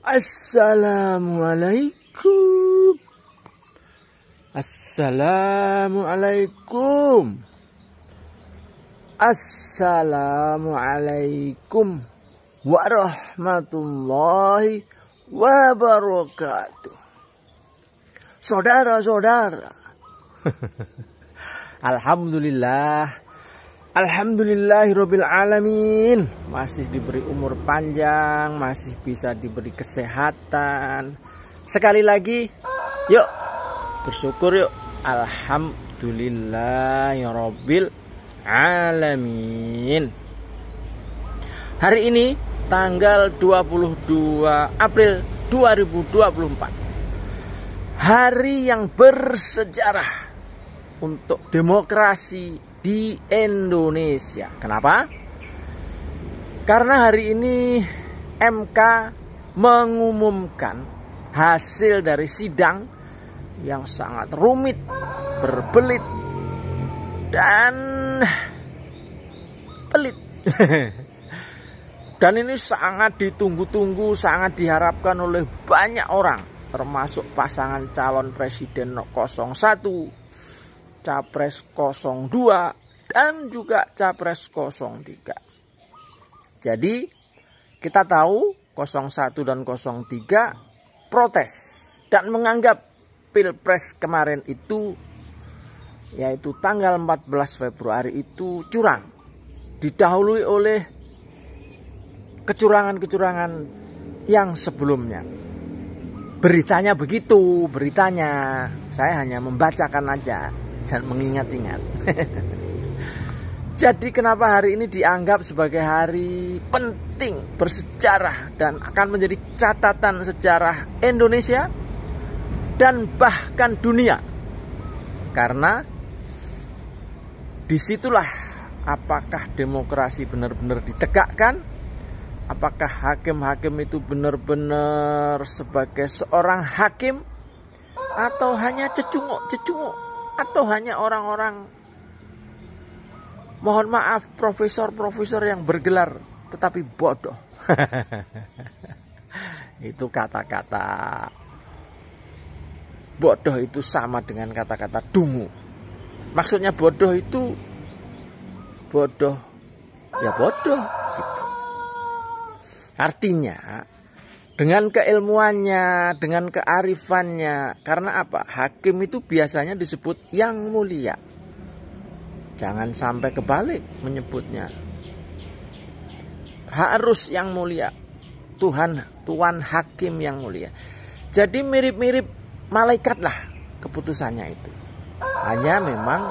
Assalamualaikum. Assalamualaikum. Assalamualaikum warahmatullahi wabarakatuh. Saudara-saudara. Alhamdulillah. Alhamdulillahirabbil alamin. Masih diberi umur panjang, masih bisa diberi kesehatan. Sekali lagi, yuk bersyukur yuk. Alhamdulillahirabbil alamin. Hari ini tanggal 22 April 2024. Hari yang bersejarah untuk demokrasi di Indonesia. Kenapa? Karena hari ini MK mengumumkan hasil dari sidang yang sangat rumit, berbelit, dan pelit. Dan ini sangat ditunggu-tunggu, sangat diharapkan oleh banyak orang, termasuk pasangan calon presiden 01, Capres 02, dan juga Capres 03. Jadi kita tahu 01 dan 03 protes dan menganggap Pilpres kemarin itu, yaitu tanggal 14 Februari itu curang, didahului oleh kecurangan-kecurangan yang sebelumnya. Beritanya begitu, beritanya. Saya hanya membacakan aja dan mengingat-ingat. Jadi kenapa hari ini dianggap sebagai hari penting, bersejarah, dan akan menjadi catatan sejarah Indonesia dan bahkan dunia? Karena disitulah apakah demokrasi benar-benar ditegakkan, apakah hakim-hakim itu benar-benar sebagai seorang hakim, atau hanya cecunguk-cecunguk, atau hanya orang-orang, mohon maaf, profesor-profesor yang bergelar tetapi bodoh. Itu kata-kata bodoh itu sama dengan kata-kata dungu. Maksudnya bodoh itu bodoh, ya bodoh gitu. Artinya dengan keilmuannya, dengan kearifannya. Karena apa? Hakim itu biasanya disebut yang mulia. Jangan sampai kebalik menyebutnya. Harus yang mulia. Tuhan hakim yang mulia. Jadi mirip-mirip malaikat lah keputusannya itu. Hanya memang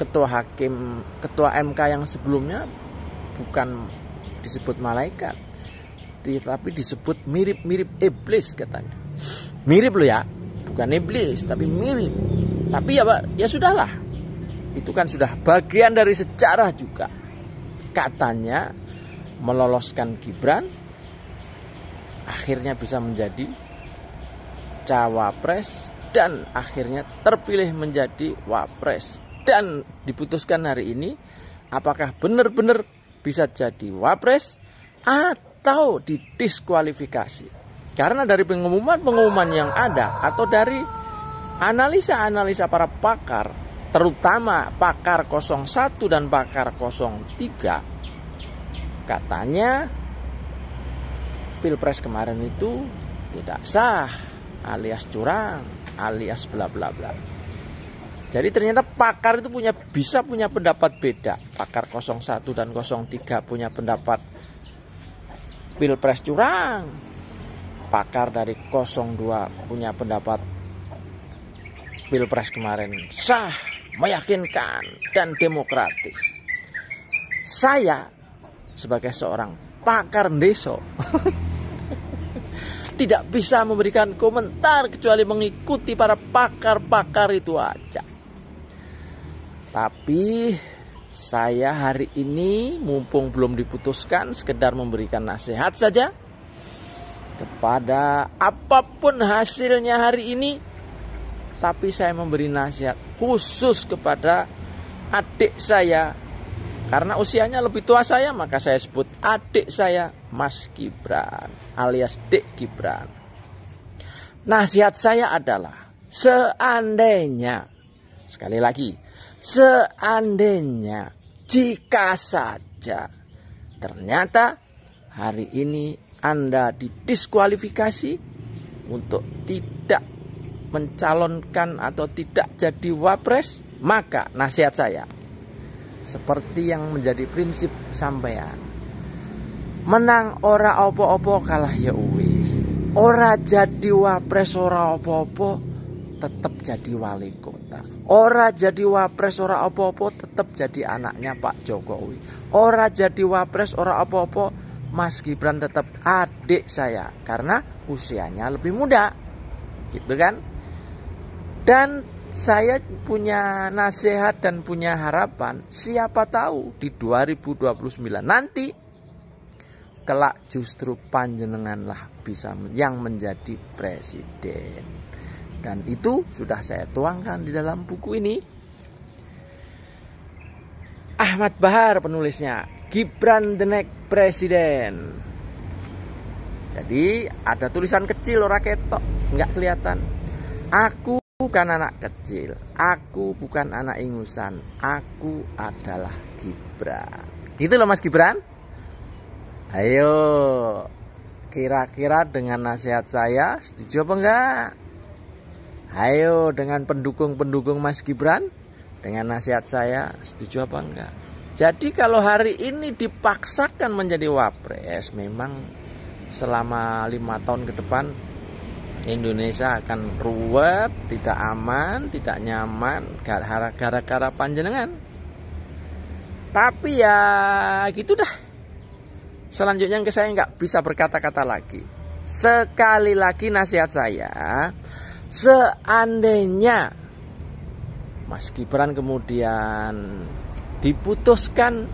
ketua MK yang sebelumnya bukan disebut malaikat, tapi disebut mirip-mirip iblis katanya. Mirip loh ya, bukan iblis tapi mirip. Tapi ya Pak, ya sudahlah. Itu kan sudah bagian dari sejarah juga. Katanya meloloskan Gibran, akhirnya bisa menjadi cawapres, dan akhirnya terpilih menjadi wapres. Dan diputuskan hari ini apakah benar-benar bisa jadi wapres atau didiskualifikasi. Karena dari pengumuman yang ada, atau dari analisa-analisa para pakar, terutama pakar 01 dan pakar 03, katanya Pilpres kemarin itu tidak sah, alias curang, alias bla bla bla. Jadi ternyata pakar itu bisa punya pendapat beda. Pakar 01 dan 03 punya pendapat Pilpres curang. Pakar dari 02 punya pendapat Pilpres kemarin sah, meyakinkan, dan demokratis. Saya sebagai seorang pakar ndeso tidak bisa memberikan komentar kecuali mengikuti para pakar-pakar itu aja. Tapi saya hari ini mumpung belum diputuskan, sekedar memberikan nasihat saja. Kepada apapun hasilnya hari ini, tapi saya memberi nasihat khusus kepada adik saya. Karena usianya lebih tua saya, maka saya sebut adik saya, Mas Gibran alias Dek Gibran. Nasihat saya adalah seandainya, sekali lagi, seandainya, jika saja ternyata hari ini Anda didiskualifikasi untuk tidak mencalonkan atau tidak jadi wapres, maka nasihat saya seperti yang menjadi prinsip sampean, menang ora opo-opo, kalah ya wis. Ora jadi wapres ora opo-opo, tetap jadi wali kota. Ora jadi wapres ora opo-opo, tetap jadi anaknya Pak Jokowi. Ora jadi wapres ora opo-opo, Mas Gibran tetap adik saya karena usianya lebih muda, gitu kan? Dan saya punya nasihat dan punya harapan, siapa tahu di 2029 nanti kelak justru panjenenganlah bisa yang menjadi presiden. Dan itu sudah saya tuangkan di dalam buku ini. Ahmad Bahar penulisnya, Gibran the next presiden. Jadi ada tulisan kecil ora ketok, nggak kelihatan. Aku bukan anak kecil, aku bukan anak ingusan, aku adalah Gibran. Gitu loh Mas Gibran. Ayo, kira-kira dengan nasihat saya setuju apa enggak? Ayo, dengan pendukung-pendukung Mas Gibran, dengan nasihat saya setuju apa enggak? Jadi kalau hari ini dipaksakan menjadi wapres, memang selama 5 tahun ke depan Indonesia akan ruwet, tidak aman, tidak nyaman gara-gara panjenengan. Tapi ya gitu dah. Selanjutnya saya nggak bisa berkata-kata lagi. Sekali lagi nasihat saya, seandainya Mas Gibran kemudian diputuskan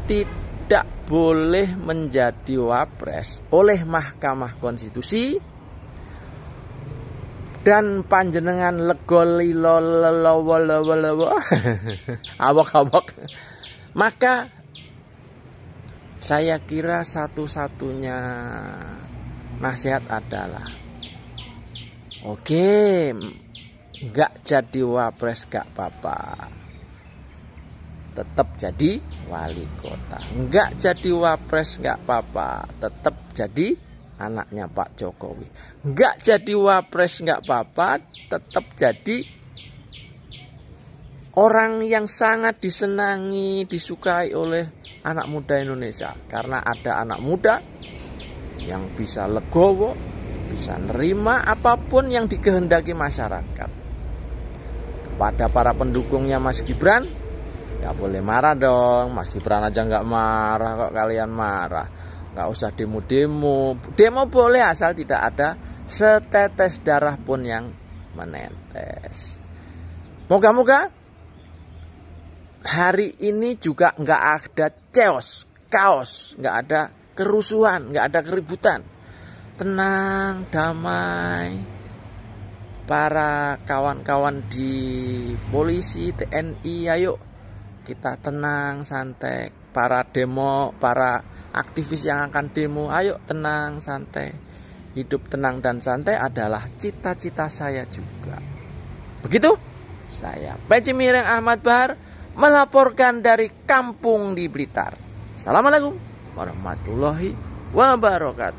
tidak boleh menjadi wapres oleh Mahkamah Konstitusi dan panjenengan awak-awak, maka saya kira satu-satunya nasihat adalah oke, nggak jadi wapres gak apa-apa, tetap jadi wali kota. Nggak jadi wapres nggak apa-apa, tetap jadi anaknya Pak Jokowi. Nggak jadi wapres nggak apa-apa, tetap jadi orang yang sangat disenangi, disukai oleh anak muda Indonesia. Karena ada anak muda yang bisa legowo, bisa nerima apapun yang dikehendaki masyarakat. Kepada para pendukungnya Mas Gibran, nggak boleh marah dong. Mas Gibran aja nggak marah, kok kalian marah? Nggak usah demo-demo. Demo boleh asal tidak ada setetes darah pun yang menetes. Moga-moga hari ini juga nggak ada kaos, nggak ada kerusuhan, nggak ada keributan. Tenang, damai. Para kawan-kawan di polisi, TNI, ayo kita tenang, santai. Para demo, para aktivis yang akan demo, ayo tenang, santai. Hidup tenang dan santai adalah cita-cita saya juga. Begitu? Saya Peci Miring Ahmad Bahar melaporkan dari kampung di Blitar. Assalamualaikum warahmatullahi wabarakatuh.